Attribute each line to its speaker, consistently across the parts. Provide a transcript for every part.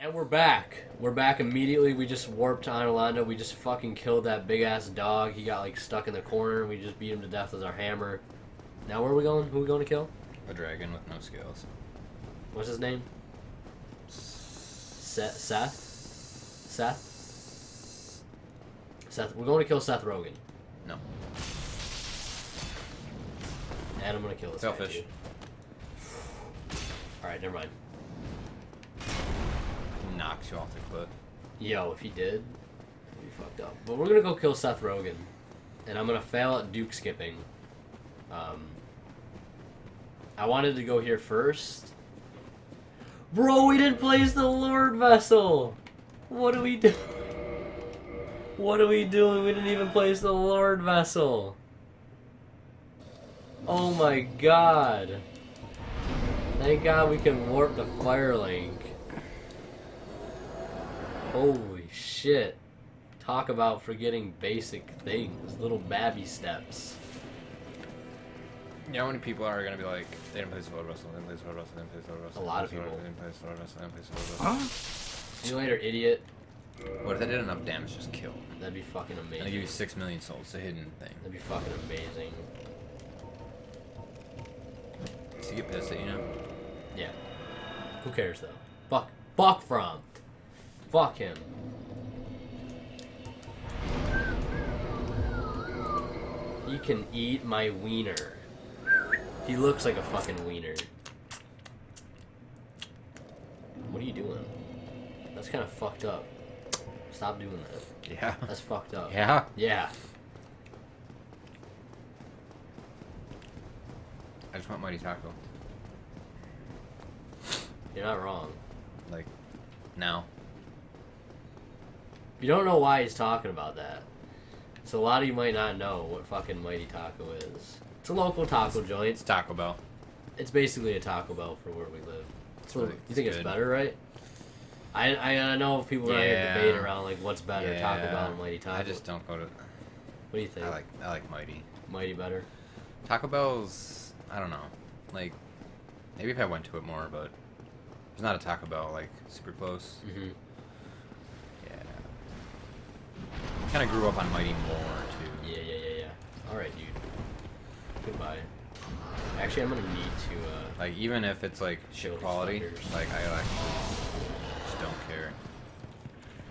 Speaker 1: And we're back. We're back immediately. We just warped to Iolanda. We just fucking killed that big ass dog. He got like stuck in the corner. We just beat him to death with our hammer. Now where are we going? Who are we going to kill?
Speaker 2: A dragon with no scales.
Speaker 1: What's his name? Seth? Seth? We're going to kill Seth Rogen.
Speaker 2: No.
Speaker 1: And I'm going to kill this
Speaker 2: Selfish.
Speaker 1: guy too. Alright, never mind.
Speaker 2: Knocks you off the cliff.
Speaker 1: Yo, if he did, he'd be fucked up. But we're gonna go kill Seth Rogen, and I'm gonna fail at Duke skipping. I wanted to go here first. Bro, we didn't place the Lord Vessel! What do we do? What are we doing? We didn't even place the Lord Vessel. Oh my god. Thank god we can warp the Firelink. Holy shit. Talk about forgetting basic things. Little babby steps.
Speaker 2: You know how many people are going to be like, they didn't play Sword Wrestle, they didn't play Sword Wrestle, they didn't play Sword Wrestle.
Speaker 1: A lot of people.
Speaker 2: They didn't play Sword Wrestle, they didn't play Sword Wrestle.
Speaker 1: See you later, idiot.
Speaker 2: What if they did enough damage, just kill?
Speaker 1: That'd be fucking amazing.
Speaker 2: And they give you 6 million souls, the hidden thing.
Speaker 1: That'd be fucking amazing.
Speaker 2: So you get pissed at, you know?
Speaker 1: Yeah. Who cares though? Fuck from. Fuck him. You can eat my wiener. He looks like a fucking wiener. What are you doing? That's kind of fucked up. Stop doing that.
Speaker 2: Yeah.
Speaker 1: That's fucked up.
Speaker 2: Yeah?
Speaker 1: Yeah.
Speaker 2: I just want Mighty Taco.
Speaker 1: You're not wrong.
Speaker 2: Like, now.
Speaker 1: You don't know why he's talking about that. So a lot of you might not know what fucking Mighty Taco is. It's a local taco joint.
Speaker 2: It's Taco Bell.
Speaker 1: It's basically a Taco Bell for where we live.
Speaker 2: It's really,
Speaker 1: you think it's
Speaker 2: good.
Speaker 1: better, right? I know people are
Speaker 2: Yeah.
Speaker 1: debate around like what's better,
Speaker 2: Yeah.
Speaker 1: Taco Bell or Mighty Taco.
Speaker 2: I just don't go to...
Speaker 1: What do you think?
Speaker 2: I like Mighty.
Speaker 1: Mighty better.
Speaker 2: Taco Bell's... I don't know. Like, maybe if I went to it more, but... There's not a Taco Bell, like, super close.
Speaker 1: Mm-hmm.
Speaker 2: Yeah. Kind of grew up on Mighty more, too.
Speaker 1: Yeah. Alright, dude. Goodbye. Actually, I'm gonna need to,
Speaker 2: Like, even if it's, like,
Speaker 1: Kill
Speaker 2: shit
Speaker 1: these
Speaker 2: quality,
Speaker 1: fuckers.
Speaker 2: like, I actually just don't care.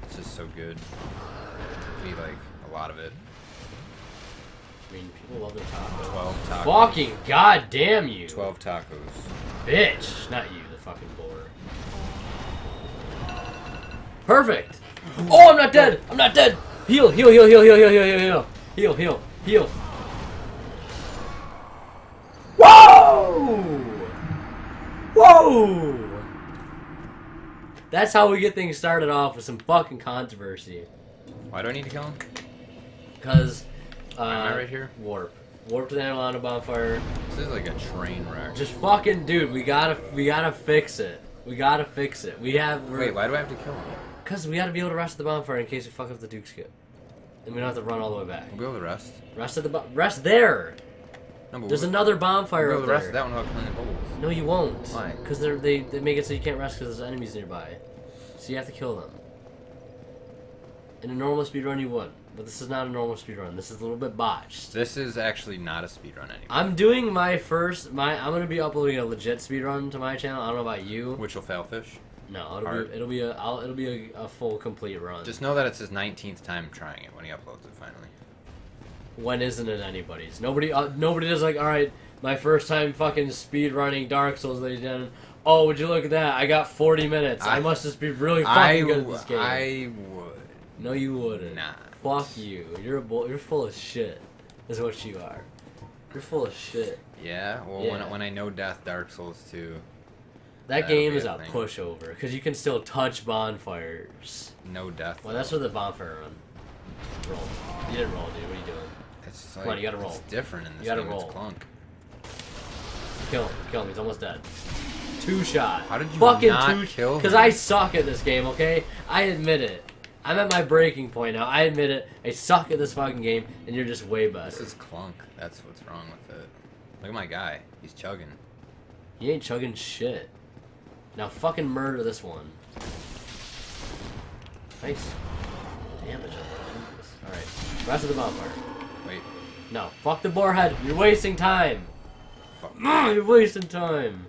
Speaker 2: It's just so good. I eat, like, a lot of it.
Speaker 1: I mean, people love their tacos.
Speaker 2: 12 tacos.
Speaker 1: Fucking goddamn you!
Speaker 2: 12 tacos.
Speaker 1: Bitch! Not you, the fucking boar. Perfect! Oh, I'm not dead! I'm not dead! Heal! Whoa! Whoa! That's how we get things started off with some fucking controversy.
Speaker 2: Why do I need to kill him?
Speaker 1: Because,
Speaker 2: Am I right here?
Speaker 1: Warp to the Atlanta bonfire.
Speaker 2: This is like a train wreck.
Speaker 1: Just fucking, dude, we gotta fix it. We gotta fix it.
Speaker 2: Wait, why do I have to kill him?
Speaker 1: Because we gotta be able to rest at the bonfire in case we fuck up the Duke skip. And we don't have to run all the way back.
Speaker 2: We'll be able to rest.
Speaker 1: Rest there!
Speaker 2: No, but
Speaker 1: There's another bonfire
Speaker 2: we'll
Speaker 1: up
Speaker 2: be able to
Speaker 1: there.
Speaker 2: rest that one without killing the bubbles.
Speaker 1: No, you won't.
Speaker 2: Why?
Speaker 1: Because they make it so you can't rest because there's enemies nearby. So you have to kill them. In a normal speedrun you would. But this is not a normal speedrun. This is a little bit botched.
Speaker 2: This is actually not a speedrun anymore.
Speaker 1: I'm doing I'm gonna be uploading a legit speedrun to my channel. I don't know about you.
Speaker 2: Which will fail fish.
Speaker 1: No, it'll be a full complete run.
Speaker 2: Just know that it's his 19th time trying it when he uploads it finally.
Speaker 1: When isn't it anybody's? Nobody does like, alright, my first time fucking speed running Dark Souls, ladies and gentlemen. Oh, would you look at that? I got 40 minutes. I must just be really fucking good at this game.
Speaker 2: I would.
Speaker 1: No, you wouldn't.
Speaker 2: Nah.
Speaker 1: Fuck you. You're full of shit. Is what you are. You're full of shit.
Speaker 2: Yeah? Well,
Speaker 1: Yeah.
Speaker 2: When I know Death Dark Souls 2,
Speaker 1: That
Speaker 2: That'll
Speaker 1: game
Speaker 2: be
Speaker 1: is
Speaker 2: a
Speaker 1: a
Speaker 2: thing.
Speaker 1: pushover because you can still touch bonfires.
Speaker 2: no death.
Speaker 1: Well, that's where the bonfire run. Roll. You didn't roll, dude. What are you doing?
Speaker 2: It's
Speaker 1: Come on, you gotta roll.
Speaker 2: It's different in this
Speaker 1: You gotta
Speaker 2: game.
Speaker 1: roll.
Speaker 2: It's clunk.
Speaker 1: Kill him. He's almost dead. 2 shot.
Speaker 2: How did you
Speaker 1: fucking
Speaker 2: not kill him?
Speaker 1: Because I suck at this game, okay? I admit it. I'm at my breaking point now. I admit it. I suck at this fucking game, and you're just way better.
Speaker 2: This is clunk. That's what's wrong with it. Look at my guy. He's chugging.
Speaker 1: He ain't chugging shit. Now fucking murder this one. Nice damage on that. Alright. Rest of the bonfire.
Speaker 2: Wait.
Speaker 1: No. Fuck the boarhead. You're wasting time.
Speaker 2: Fuck.
Speaker 1: You're wasting time.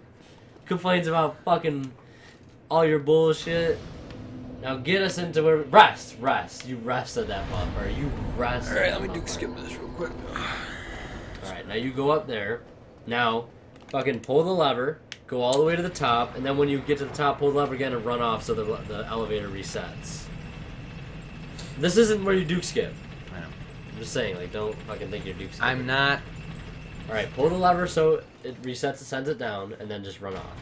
Speaker 1: Complains about fucking all your bullshit. Now get us into where... Rest. You rested that bonfire. You rested.
Speaker 2: Alright, let me skip this real quick.
Speaker 1: Alright, now you go up there. Now, fucking pull the lever. Go all the way to the top. And then when you get to the top, pull the lever again and run off so the elevator resets. This isn't where you Duke skip.
Speaker 2: I know.
Speaker 1: I'm just saying, like, don't fucking think you're Duke skip.
Speaker 2: I'm not.
Speaker 1: Alright, pull the lever so it resets, it sends it down, and then just run off.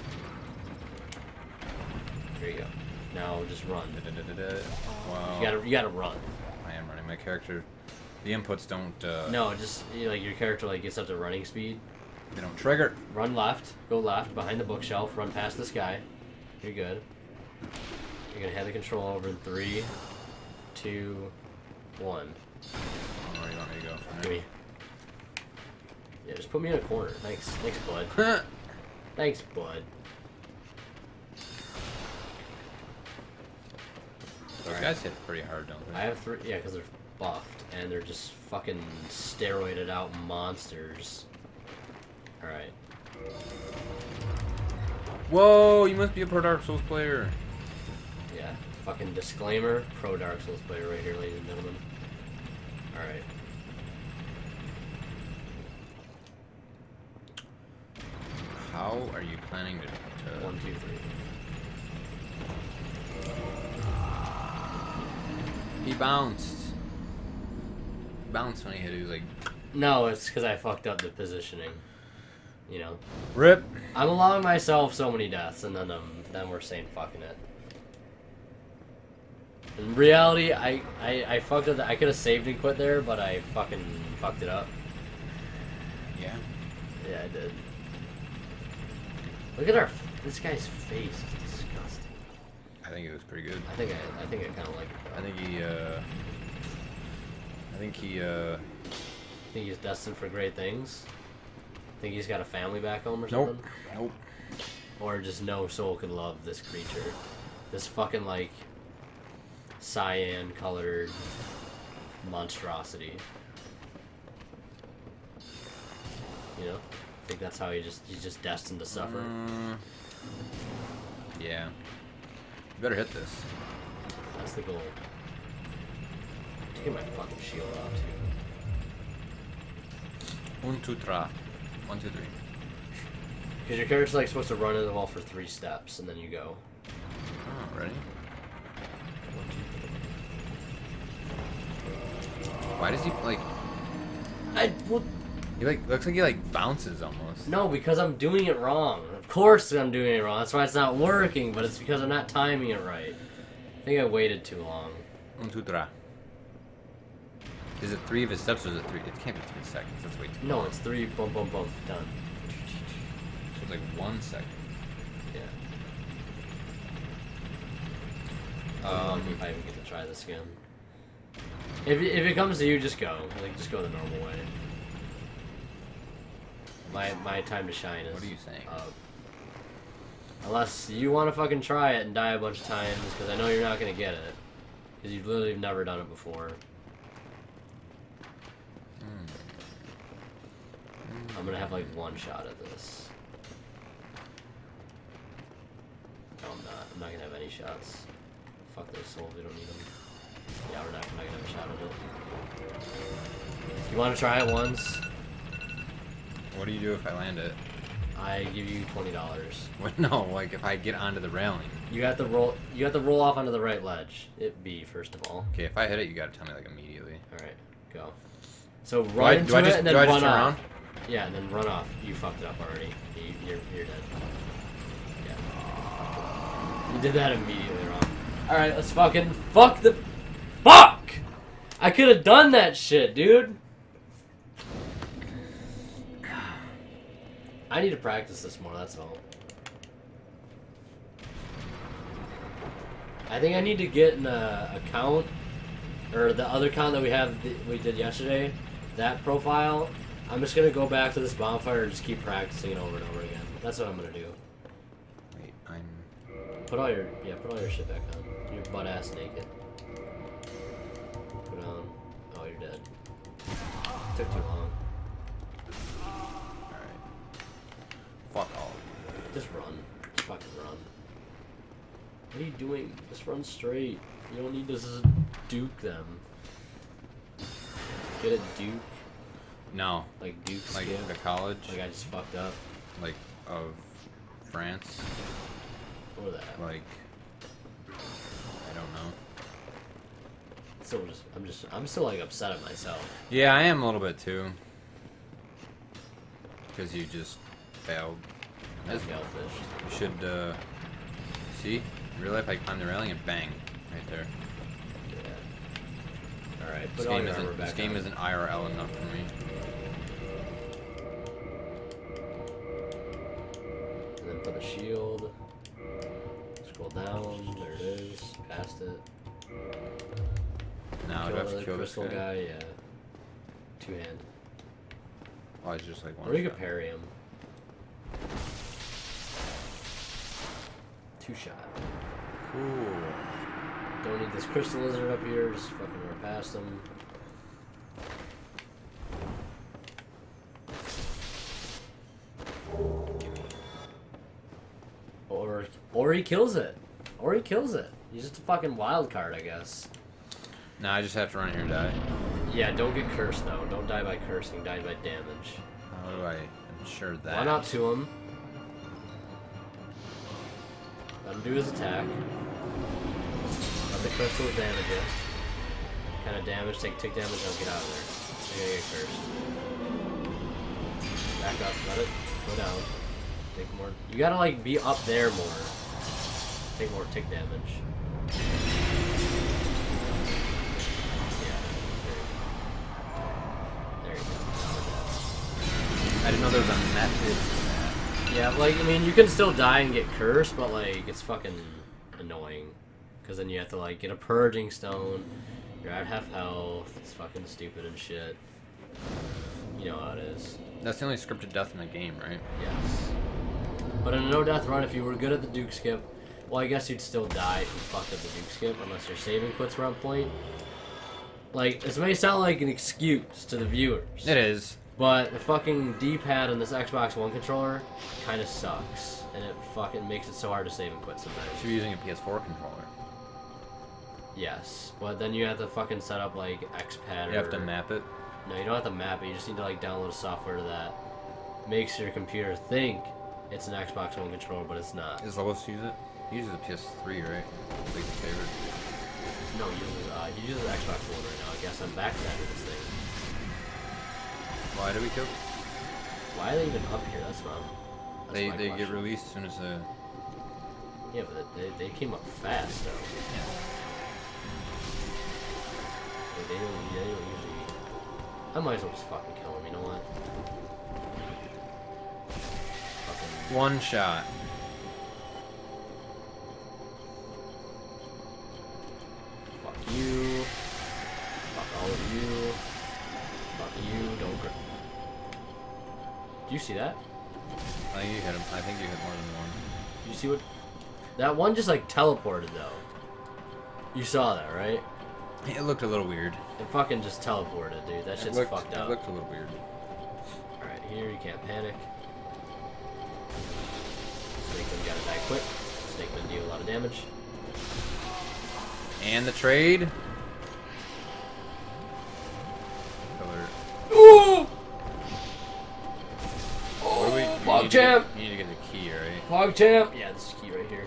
Speaker 1: There you go. Now just run.
Speaker 2: Wow.
Speaker 1: You gotta run.
Speaker 2: I am running. My character, the inputs don't.
Speaker 1: No, just like your character like gets up to running speed.
Speaker 2: They don't trigger.
Speaker 1: Run left. Go left behind the bookshelf. Run past this guy. You're good. You're gonna hand the control over in 3, 2, 1.
Speaker 2: Where do you want me to go from
Speaker 1: Give
Speaker 2: there?
Speaker 1: me. Yeah, just put me in a corner. Thanks, bud. Thanks, bud.
Speaker 2: Those guys hit pretty hard, don't they?
Speaker 1: I have 3. Yeah, because they're buffed and they're just fucking steroided out monsters. All right.
Speaker 2: Whoa! You must be a pro Dark Souls player.
Speaker 1: Yeah. Fucking disclaimer. Pro Dark Souls player right here, ladies and gentlemen. All right.
Speaker 2: How are you planning to?
Speaker 1: 1, 2, 3.
Speaker 2: He bounced. He bounced when he hit. He was like,
Speaker 1: No, it's because I fucked up the positioning. You know.
Speaker 2: "Rip."
Speaker 1: I'm allowing myself so many deaths, and then we're saying fucking it. In reality, I fucked up. I could have saved and quit there, but I fucking fucked it up.
Speaker 2: Yeah.
Speaker 1: Yeah, I did. Look at this guy's face. It's disgusting.
Speaker 2: I think it was pretty good.
Speaker 1: I think I kind of like it.
Speaker 2: I think he.
Speaker 1: Think he's destined for great things. Think he's got a family back home or
Speaker 2: Nope.
Speaker 1: something.
Speaker 2: Nope.
Speaker 1: Or just no soul can love this creature. This fucking like cyan colored monstrosity. You know? I think that's how he's just destined to suffer.
Speaker 2: Yeah. You better hit this.
Speaker 1: That's the goal. Take my fucking shield off too.
Speaker 2: 1, 2, 3. 1, 2, 3.
Speaker 1: Because your character's like supposed to run into the wall for 3 steps and then you go.
Speaker 2: Oh, ready?
Speaker 1: 1, 2, 3.
Speaker 2: Why does he like? He like looks like he like bounces almost.
Speaker 1: No, because I'm doing it wrong. Of course I'm doing it wrong. That's why it's not working, but it's because I'm not timing it right. I think I waited too long.
Speaker 2: 1, 2, 3. Is it 3 of his steps or is it 3? It can't be 3 seconds. That's way too
Speaker 1: No,
Speaker 2: long.
Speaker 1: it's 3, boom, boom, boom, done.
Speaker 2: So it's like 1 second.
Speaker 1: Yeah. If I even get to try this again. If it comes to you, just go. Like, just go the normal way. My time to shine is
Speaker 2: What are you saying?
Speaker 1: up. Unless you want to fucking try it and die a bunch of times, because I know you're not going to get it. Because you've literally never done it before. I'm going to have like 1 shot at this. No, I'm not. I'm not going to have any shots. Fuck those souls, we don't need them. Yeah, we're not going to have a shot at it. You want to try it once?
Speaker 2: What do you do if I land it?
Speaker 1: I give you $20.
Speaker 2: What? No, like if I get onto the railing.
Speaker 1: You have to roll. You have to roll off onto the right ledge. It B first of all.
Speaker 2: Okay, if I hit it, you gotta tell me like immediately.
Speaker 1: All right, go. So run into it and then run off.
Speaker 2: Around?
Speaker 1: Yeah, and then run off. You fucked it up already. You're dead. Yeah. You did that immediately wrong. All right, let's fucking fuck the fuck. I could have done that shit, dude. I need to practice this more, that's all. I think I need to get an account, or the other account that we did yesterday, that profile. I'm just going to go back to this bonfire and just keep practicing it over and over again. That's what I'm going to do.
Speaker 2: Wait,
Speaker 1: Put all your shit back on. You're butt ass naked. Go down. Oh, you're dead. Took too long.
Speaker 2: Alright. Fuck all.
Speaker 1: Just run. Just fucking run. What are you doing? Just run straight. You don't need to just duke them. Get a duke?
Speaker 2: No.
Speaker 1: Like Duke
Speaker 2: Like
Speaker 1: skip?
Speaker 2: the college?
Speaker 1: Like I just fucked up?
Speaker 2: Like, of France?
Speaker 1: Or that?
Speaker 2: Like, I don't know.
Speaker 1: I'm still like upset at myself.
Speaker 2: Yeah, I am a little bit too. Because you just failed.
Speaker 1: That's selfish.
Speaker 2: You should, see? In real life, I climb the railing and bang. Right there.
Speaker 1: Yeah. Alright,
Speaker 2: This
Speaker 1: put all
Speaker 2: game
Speaker 1: your armor
Speaker 2: isn't,
Speaker 1: back
Speaker 2: this game
Speaker 1: on.
Speaker 2: isn't IRL enough for me.
Speaker 1: And then put a shield. Scroll down. There it is. Past it.
Speaker 2: Now I
Speaker 1: Kill
Speaker 2: have to
Speaker 1: another
Speaker 2: kill this
Speaker 1: crystal
Speaker 2: guy.
Speaker 1: guy. Yeah. Two hand.
Speaker 2: Oh, it's just like one
Speaker 1: Or you
Speaker 2: shot.
Speaker 1: could parry him. Two shot.
Speaker 2: Cool.
Speaker 1: Don't need this crystal lizard up here. Just fucking run past him. Or he kills it. Or he kills it. He's just a fucking wild card, I guess.
Speaker 2: Now I just have to run here and die.
Speaker 1: Yeah, don't get cursed though. Don't die by cursing. Die by damage.
Speaker 2: How do I ensure that?
Speaker 1: Run up to him. Let him do his attack. Let the crystal damage you. Kind of damage, take damage, don't get out of there. You're gonna get cursed. Back up, let it go down. Take more. You gotta like be up there more. Take damage. Yeah. There you go.
Speaker 2: I didn't know there was a method to that.
Speaker 1: Yeah, like, I mean, you can still die and get cursed, but, like, it's fucking annoying. Because then you have to, like, get a purging stone. You're at half health. It's fucking stupid and shit. You know how it is.
Speaker 2: That's the only scripted death in the game, right?
Speaker 1: Yes. But in a no-death run, if you were good at the Duke skip, well, I guess you'd still die if you fucked up the Duke skip, unless your saving quits were on point. Like, this may sound like an excuse to the viewers.
Speaker 2: It is.
Speaker 1: But the fucking D-pad on this Xbox One controller kind of sucks. And it fucking makes it so hard to save and quit sometimes.
Speaker 2: So you're using a PS4 controller.
Speaker 1: Yes. But then you have to fucking set up, like, X-Pad or...
Speaker 2: You have to map it.
Speaker 1: No, you don't have to map it. You just need to, like, download software that makes your computer think it's an Xbox One controller, but it's not.
Speaker 2: Does Lois use it? He uses a PS3, right? Least favorite.
Speaker 1: No, he uses Xbox One right now. I guess I'm back to that with this thing.
Speaker 2: Why do we kill?
Speaker 1: Why are they even up here? That's not... That's
Speaker 2: They
Speaker 1: my
Speaker 2: get
Speaker 1: question.
Speaker 2: released as soon as the...
Speaker 1: Yeah, but they came up fast, though.
Speaker 2: Yeah.
Speaker 1: Like, they don't usually... I might as well just fucking kill him, you know what? Fucking...
Speaker 2: One shot.
Speaker 1: Fuck you. Fuck all of you. Fuck you. Don't... Do you see that?
Speaker 2: I think you hit him. I think you hit more than one.
Speaker 1: You see what... That one just, like, teleported, though. You saw that, right?
Speaker 2: It looked a little weird.
Speaker 1: It fucking just teleported, dude. That shit's fucked up.
Speaker 2: It looked a little weird.
Speaker 1: Alright, here, you can't panic. Snakeman gotta die quick. Snakeman deal a lot of damage.
Speaker 2: And the trade. Killer.
Speaker 1: Ooh!
Speaker 2: What do we?
Speaker 1: Pog champ!
Speaker 2: You need to get the key, right?
Speaker 1: Pog champ! Yeah, this is key right here.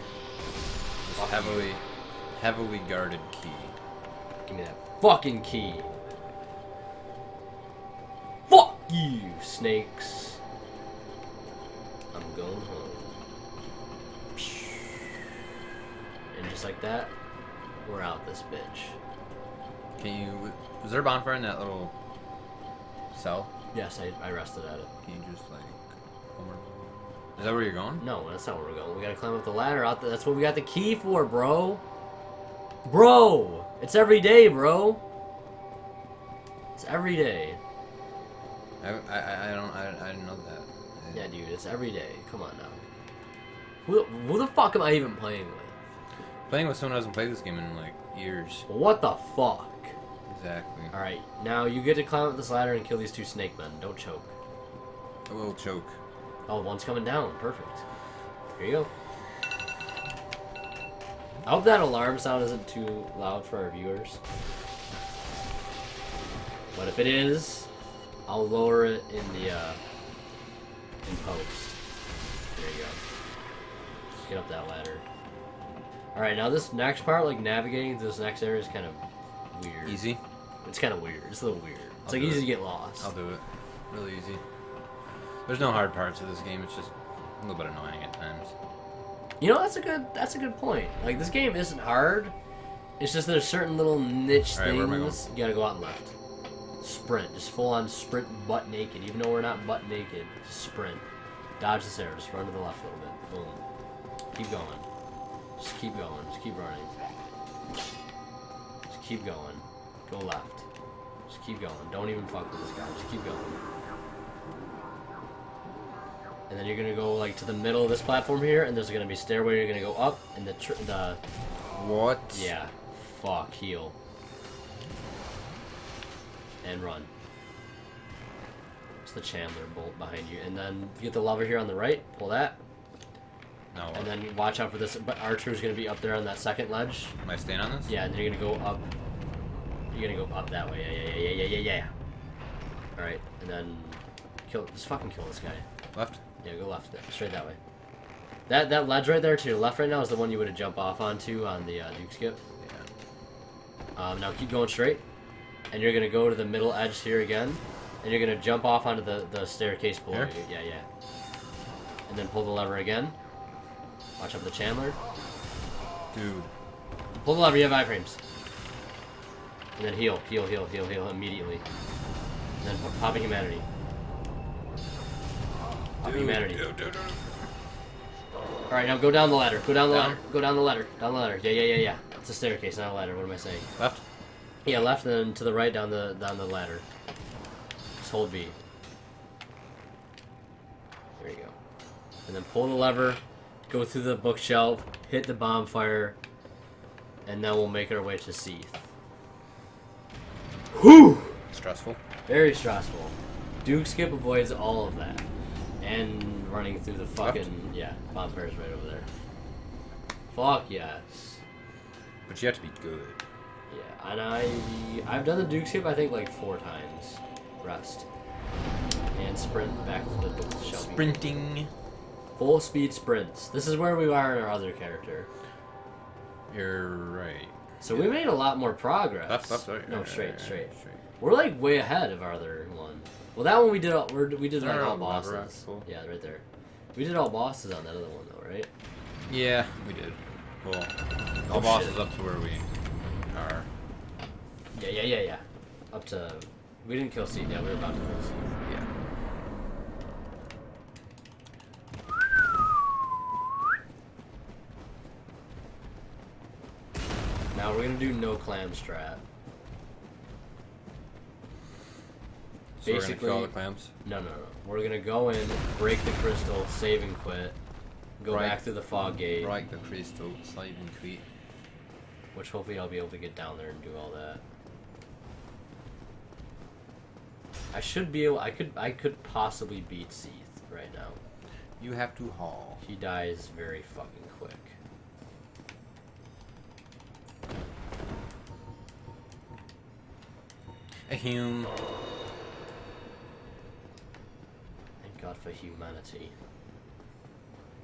Speaker 2: This heavily guarded key.
Speaker 1: Give me that fucking key. Fuck you, snakes. I'm going home. And just like that, we're out this bitch.
Speaker 2: Can you? Was there a bonfire in that little cell?
Speaker 1: Yes, I rested at it.
Speaker 2: Can you just like? Is that where you're going?
Speaker 1: No, that's not where we're going. We gotta climb up the ladder out there. That's what we got the key for, bro. Bro! It's every day, bro. It's every day.
Speaker 2: I didn't know that.
Speaker 1: Yeah, dude, it's every day. Come on now. Who the fuck am I even playing with?
Speaker 2: Playing with someone who hasn't played this game in like years.
Speaker 1: What the fuck?
Speaker 2: Exactly.
Speaker 1: Alright, now you get to climb up this ladder and kill these 2 snake men. Don't choke.
Speaker 2: I will choke.
Speaker 1: Oh, one's coming down. Perfect. Here you go. I hope that alarm sound isn't too loud for our viewers. But if it is, I'll lower it in the in post. There you go. Get up that ladder. Alright, now this next part, like navigating to this next area is kind of weird.
Speaker 2: Easy?
Speaker 1: It's kind of weird. It's a little weird. It's
Speaker 2: I'll
Speaker 1: like
Speaker 2: do
Speaker 1: easy
Speaker 2: it.
Speaker 1: to get lost.
Speaker 2: I'll do it. Really easy. There's no hard parts of this game. It's just a little bit annoying at times.
Speaker 1: You know, that's a good point. Like, this game isn't hard. It's just there's certain little niche
Speaker 2: Alright, where am I
Speaker 1: things. You gotta go out and left. Sprint. Just full on sprint butt naked. Even though we're not butt naked. Just sprint. Dodge this arrow. Just run to the left a little bit. Boom. Keep going. Just keep going. Just keep running. Just keep going. Go left. Just keep going. Don't even fuck with this guy. Just keep going. And then you're gonna go like to the middle of this platform here, and there's gonna be a stairway. You're gonna go up, and the
Speaker 2: What?
Speaker 1: yeah, fuck, heal, and run. It's the Chandler bolt behind you, and then you get the lever here on the right. Pull that,
Speaker 2: No.
Speaker 1: and then watch out for this. But Archer's gonna be up there on that second ledge.
Speaker 2: Am I staying on this?
Speaker 1: Yeah, and then you're gonna go up. You're gonna go up that way. Yeah. All right, and then just fucking kill this guy.
Speaker 2: Left?
Speaker 1: Yeah, go left. Straight that way. That ledge right there to your left right now is the one you would have jumped off onto on the Duke skip.
Speaker 2: Yeah.
Speaker 1: Now keep going straight, and you're gonna go to the middle edge here again, and you're gonna jump off onto the staircase below
Speaker 2: Here?
Speaker 1: you. Yeah. And then pull the lever again. Watch out for the Chandler.
Speaker 2: Dude.
Speaker 1: Pull the lever. You have iframes. And then heal immediately. And then pop a humanity. Pop a humanity.
Speaker 2: Dude.
Speaker 1: All right, now go down the ladder. Go down the
Speaker 2: Down?
Speaker 1: ladder. Go down the ladder. Down the ladder. Yeah. It's a staircase, not a ladder. What am I saying?
Speaker 2: Left?
Speaker 1: Yeah, left, and then to the right down the ladder. Just hold B. There you go. And then pull the lever, go through the bookshelf, hit the bonfire, and then we'll make our way to Seath. Whew!
Speaker 2: Stressful?
Speaker 1: Very stressful. Duke skip avoids all of that. And running through the fucking... Yeah, bonfire's right over there. Fuck yes.
Speaker 2: But you have to be good.
Speaker 1: Yeah, and I've done the Duke skip I think like 4 times. Rest. And sprint back to the bookshelf.
Speaker 2: Sprinting.
Speaker 1: Full speed sprints. This is where we are in our other character.
Speaker 2: You're right.
Speaker 1: So we made a lot more progress.
Speaker 2: Left, right.
Speaker 1: No, straight. We're like way ahead of our other one. Well, that one we did like all bosses.
Speaker 2: Cool.
Speaker 1: Yeah, right there. We did all bosses on that other one though, right?
Speaker 2: Yeah, we did. Well, all
Speaker 1: Oh,
Speaker 2: bosses
Speaker 1: shit.
Speaker 2: up to where we are.
Speaker 1: Yeah. Up to... We didn't kill Seed yet. We were about to kill Seed.
Speaker 2: Yeah.
Speaker 1: Now we're gonna do no clam strat.
Speaker 2: So we're gonna
Speaker 1: Basically-
Speaker 2: kill all the clams?
Speaker 1: No. We're gonna go in, break the crystal, save and quit, go
Speaker 2: Right.
Speaker 1: back through the fog gate,
Speaker 2: Break the crystal, save and quit.
Speaker 1: which hopefully I'll be able to get down there and do all that. I should be able. I could possibly beat Seath right now.
Speaker 2: You have to haul.
Speaker 1: He dies very fucking quick.
Speaker 2: Ahem.
Speaker 1: Thank God for humanity.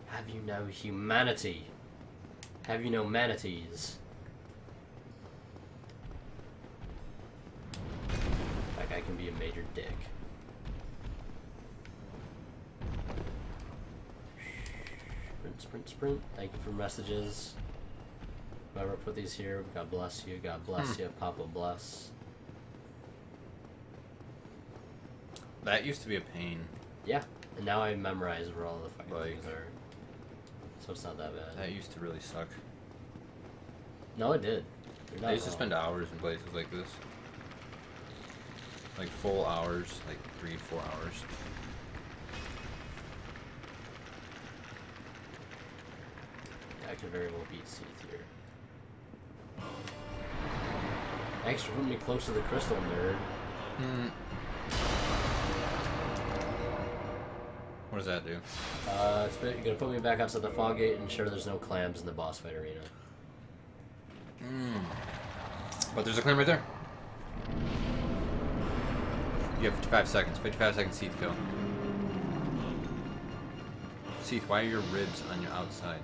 Speaker 1: Have you no humanity? Have you no manatees? That guy can be a major dick. Sprint. Thank you for messages. Whoever put these here, God bless you. God bless you. Papa bless.
Speaker 2: That used to be a pain.
Speaker 1: Yeah, and now I memorize where all the fucking
Speaker 2: Like-
Speaker 1: things are. So it's not that bad.
Speaker 2: That used to really suck.
Speaker 1: No, it did. You're not
Speaker 2: I used to
Speaker 1: wrong.
Speaker 2: spend hours in places like this. Like full hours, like 3-4 hours. I
Speaker 1: I could very well beat Seath here. Thanks for putting me close to the crystal, nerd.
Speaker 2: What does that do?
Speaker 1: You're gonna put me back outside the fog gate and ensure there's no clams in the boss fight arena.
Speaker 2: But there's a clam right there. You have 55 seconds. 55 seconds, Seath, go. Seath, why are your ribs on your outside?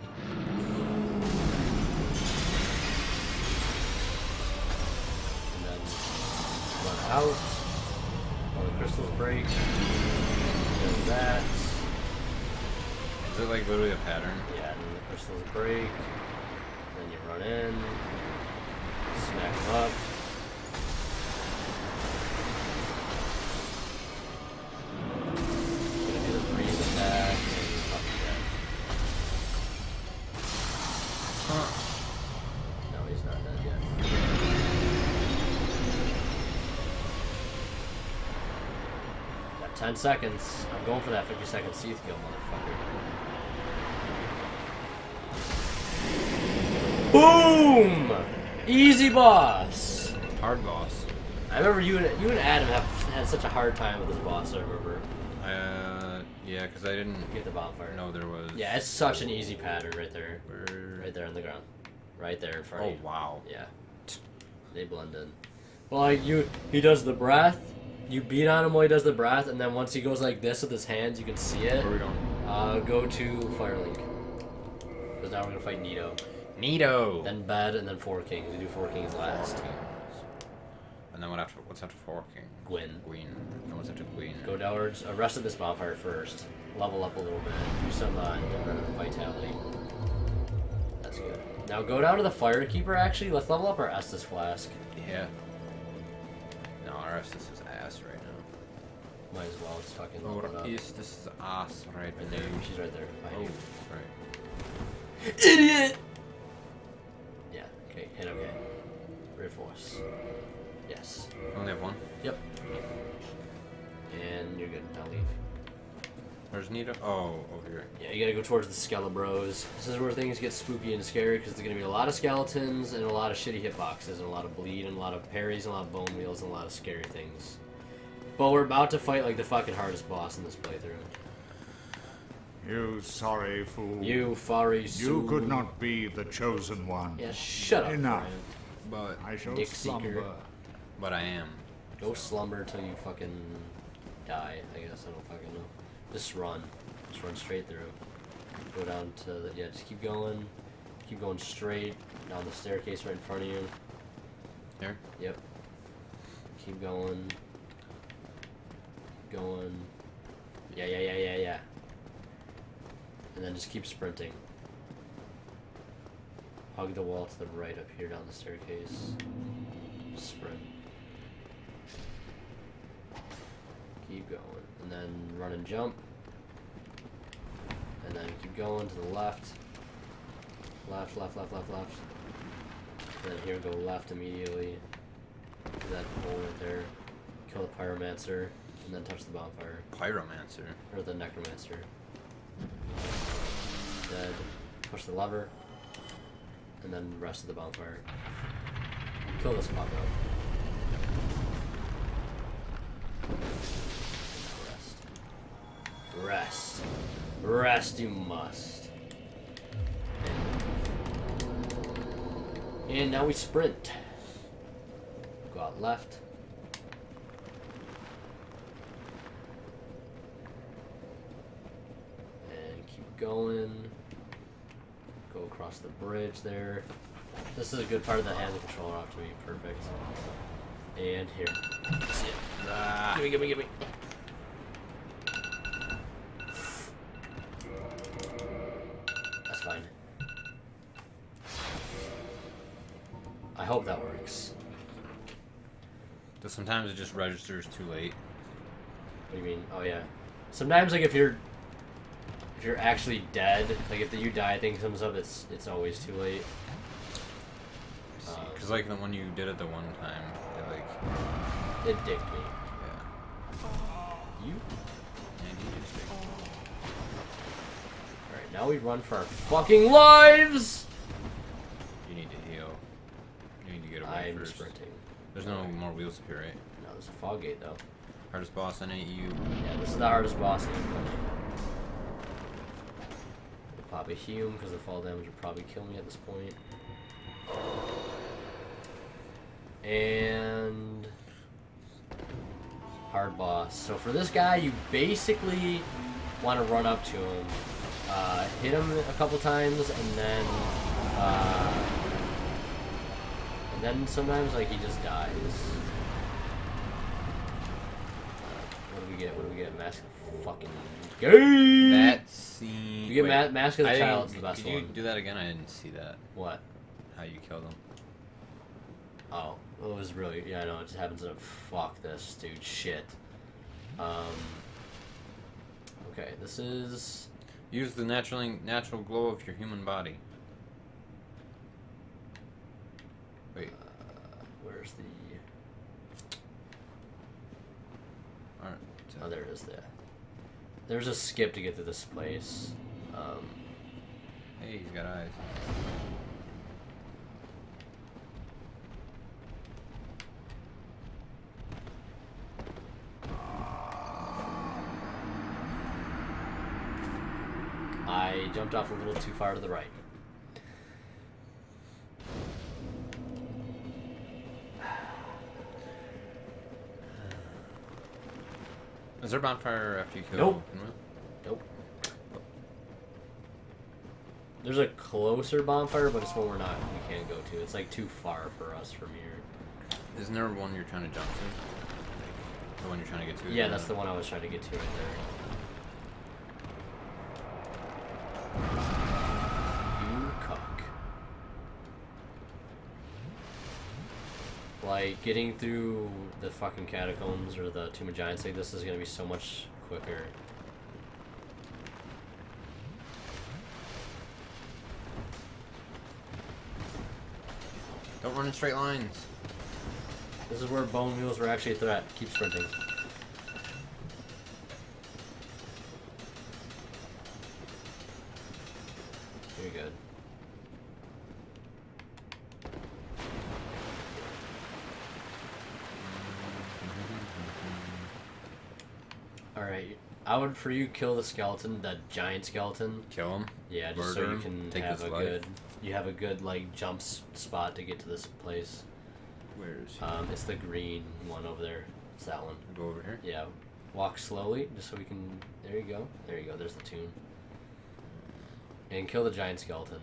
Speaker 1: And then run out. All the crystals break. There's that.
Speaker 2: Is it like literally a pattern?
Speaker 1: Yeah, and then the crystals break. Then you run in. Smack them up. Gonna do the freeze attack and fucking dead.
Speaker 2: Huh.
Speaker 1: No, he's not dead yet. Got 10 seconds. I'm going for that 50-second Seath kill, motherfucker. Boom! Easy boss.
Speaker 2: Hard boss.
Speaker 1: I remember you and Adam had such a hard time with this boss. I remember.
Speaker 2: Yeah, because I didn't
Speaker 1: Get the bonfire.
Speaker 2: know there was.
Speaker 1: Yeah, it's such an easy pattern right there.
Speaker 2: Where...
Speaker 1: Right there on the ground. Right there in front of
Speaker 2: Oh
Speaker 1: you.
Speaker 2: wow.
Speaker 1: Yeah. They blend in. Well, like he does the breath. You beat on him while he does the breath, and then once he goes like this with his hands, you can see it.
Speaker 2: Where are we going?
Speaker 1: Go to Firelink. Because now we're gonna fight Nito.
Speaker 2: Nito.
Speaker 1: Then Bed, and then Four Kings. We do Four Kings last.
Speaker 2: And then what's after Four King?
Speaker 1: Gwyn.
Speaker 2: Gwyn. And what's after Gwyn?
Speaker 1: Go downwards. Rest of this bonfire first. Level up a little bit. Do some vitality. That's good. Now go down to the Firekeeper. Actually, let's level up our Estus flask.
Speaker 2: Yeah. No, our Estus is ass right now.
Speaker 1: Might as well. Let's fucking
Speaker 2: Oh,
Speaker 1: level it up.
Speaker 2: this is ass right
Speaker 1: Right there. She's right there. Behind you.
Speaker 2: right.
Speaker 1: Idiot! Yeah, okay, hit okay. Reinforce. Yes.
Speaker 2: We only have one.
Speaker 1: Yep. And you're good. Now leave.
Speaker 2: Where's Nito? Oh, over here.
Speaker 1: Yeah, you gotta go towards the Skelebros. This is where things get spooky and scary because there's gonna be a lot of skeletons and a lot of shitty hitboxes and a lot of bleed and a lot of parries and a lot of bone wheels and a lot of scary things. But we're about to fight like the fucking hardest boss in this playthrough.
Speaker 3: You sorry fool.
Speaker 1: You furry
Speaker 3: You could not be the chosen one.
Speaker 1: Yeah, shut up.
Speaker 3: Enough.
Speaker 1: Brian.
Speaker 2: But
Speaker 3: I shall
Speaker 1: Dick Seeker.
Speaker 3: slumber.
Speaker 2: I am.
Speaker 1: Go slumber till you fucking die, I guess. I don't fucking know. Just run. Just run straight through. Go down to the... Yeah, just keep going. Keep going straight down the staircase right in front of you.
Speaker 2: Here?
Speaker 1: Yep. Keep going. Going. Yeah. And then just keep sprinting. Hug the wall to the right up here down the staircase. Sprint. Keep going. And then run and jump. And then keep going to the left. Left. And then here, go left immediately. To that hole right there. Kill the pyromancer. And then touch the bonfire.
Speaker 2: Pyromancer.
Speaker 1: Or the necromancer. Dead. Push the lever. And then the rest of the bonfire. Kill this fuck up. Rest. Rest you must. And now we sprint. Go out left. And keep going. Go across the bridge there. This is a good part of the hand the controller off to be perfect. And here. See it.
Speaker 2: Ah.
Speaker 1: Gimme. That's fine. I hope that works.
Speaker 2: But sometimes it just registers too late.
Speaker 1: What do you mean? Oh yeah. Sometimes like if you're actually dead, like if you die, thing comes up, it's always too late.
Speaker 2: Because like when you did it the one time, it like...
Speaker 1: It dicked me.
Speaker 2: Yeah.
Speaker 1: You?
Speaker 2: And you just dicked me.
Speaker 1: Alright, now we run for our fucking lives!
Speaker 2: You need to heal. You need to get away
Speaker 1: I'm
Speaker 2: first.
Speaker 1: sprinting.
Speaker 2: There's no more wheels up here, right?
Speaker 1: No, there's a fog gate though.
Speaker 2: Hardest boss in AU.
Speaker 1: Yeah, this is the hardest boss game. Pop a Hume because the fall damage would probably kill me at this point. And hard boss. So for this guy, you basically want to run up to him, hit him a couple times, and then sometimes like he just dies. What do we get? What do we get? Mask of fucking game.
Speaker 2: That scene.
Speaker 1: You get Mask of the Child. It's the best
Speaker 2: Could
Speaker 1: one.
Speaker 2: you do that again? I didn't see that.
Speaker 1: What?
Speaker 2: How you killed him.
Speaker 1: Oh, it was really, yeah, I know, it just happens to, fuck this, dude, shit. Okay, this is...
Speaker 2: Use the natural glow of your human body. Wait.
Speaker 1: Where's the...
Speaker 2: Alright.
Speaker 1: Oh, there it is, there. There's a skip to get to this place.
Speaker 2: Hey, he's got eyes.
Speaker 1: I jumped off a little too far to the right.
Speaker 2: Is there a bonfire after you kill
Speaker 1: Nope.
Speaker 2: him?
Speaker 1: Nope. There's a closer bonfire, but it's one we can't go to. It's like too far for us from here.
Speaker 2: Isn't there one you're trying to jump to? Like, the one you're trying to get to?
Speaker 1: Yeah, that's the one I was trying to get to right there. You cuck. Like, getting through the fucking catacombs or the Tomb of Giants, like, this is gonna be so much quicker.
Speaker 2: Don't run in straight lines.
Speaker 1: This is where bone wheels were actually a threat. Keep sprinting. You're good. Alright, I would, for you, kill the skeleton, that giant skeleton.
Speaker 2: Kill him.
Speaker 1: Yeah, just so
Speaker 2: Murder
Speaker 1: you
Speaker 2: him,
Speaker 1: can
Speaker 2: take
Speaker 1: have
Speaker 2: his
Speaker 1: a
Speaker 2: life.
Speaker 1: good, you have a good, like, jump spot to get to this place.
Speaker 2: Where is he?
Speaker 1: It's the green one over there. It's that one.
Speaker 2: Go over here.
Speaker 1: Yeah. Walk slowly, just so we can, there you go. There you go, there's the tune. And kill the giant skeleton.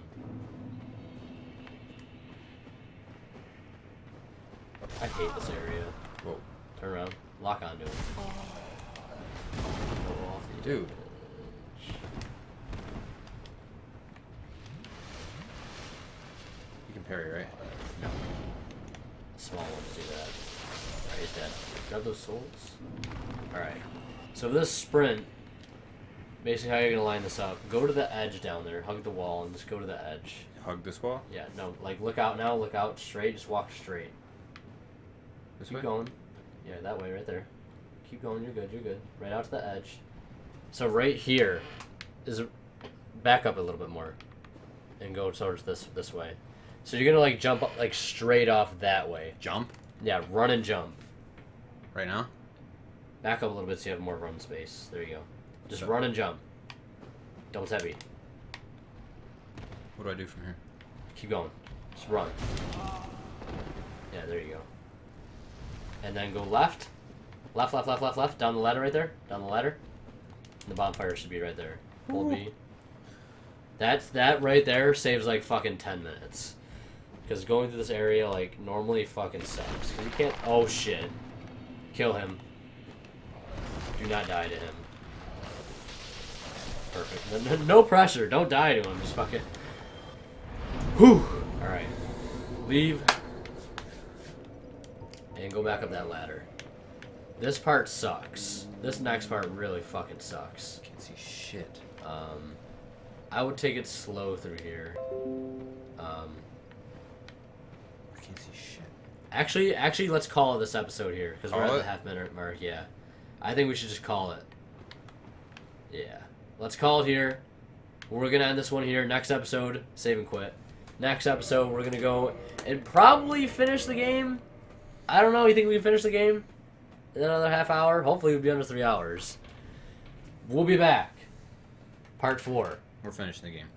Speaker 1: I hate this area.
Speaker 2: Whoa.
Speaker 1: Turn around. Lock onto it. Go off the
Speaker 2: Dude.
Speaker 1: edge.
Speaker 2: You can parry, right?
Speaker 1: No. Small ones do that. Alright, he's dead. Grab those souls. Alright. So this sprint, basically how you're going to line this up, go to the edge down there, hug the wall, and just go to the edge.
Speaker 2: Hug this wall?
Speaker 1: Yeah, no, like, look out now, look out straight, just walk straight.
Speaker 2: This
Speaker 1: Keep
Speaker 2: way?
Speaker 1: going. Yeah, that way, right there. Keep going, you're good, you're good. Right out to the edge. So right here is, back up a little bit more, and go towards this way. So you're gonna like jump up, like straight off that way.
Speaker 2: Jump?
Speaker 1: Yeah, run and jump.
Speaker 2: Right now?
Speaker 1: Back up a little bit so you have more run space. There you go. Just
Speaker 2: So-
Speaker 1: run and jump. Don't heavy.
Speaker 2: What do I do from here?
Speaker 1: Keep going. Just run. Yeah, there you go. And then go left. Left, left, left, left, left. Down the ladder right there. Down the ladder. And the bonfire should be right there. Hold B. That right there saves like fucking 10 minutes. Because going through this area like normally fucking sucks. Because you can't. Oh shit. Kill him. Do not die to him. Perfect. No pressure. Don't die to him. Just fucking. Whew. Alright. Leave. And go back up that ladder. This part sucks. This next part really fucking sucks.
Speaker 2: Can't see shit.
Speaker 1: I would take it slow through here.
Speaker 2: I can't see shit.
Speaker 1: Actually, let's call it this episode here because we're
Speaker 2: Call
Speaker 1: at
Speaker 2: it?
Speaker 1: the half-minute mark. Yeah, I think we should just call it. Yeah, let's call it here. We're gonna end this one here. Next episode, save and quit. Next episode, we're gonna go and probably finish the game. I don't know. You think we can finish the game in another half hour? Hopefully, we'll be under 3 hours. We'll be back. Part 4.
Speaker 2: We're finishing the game.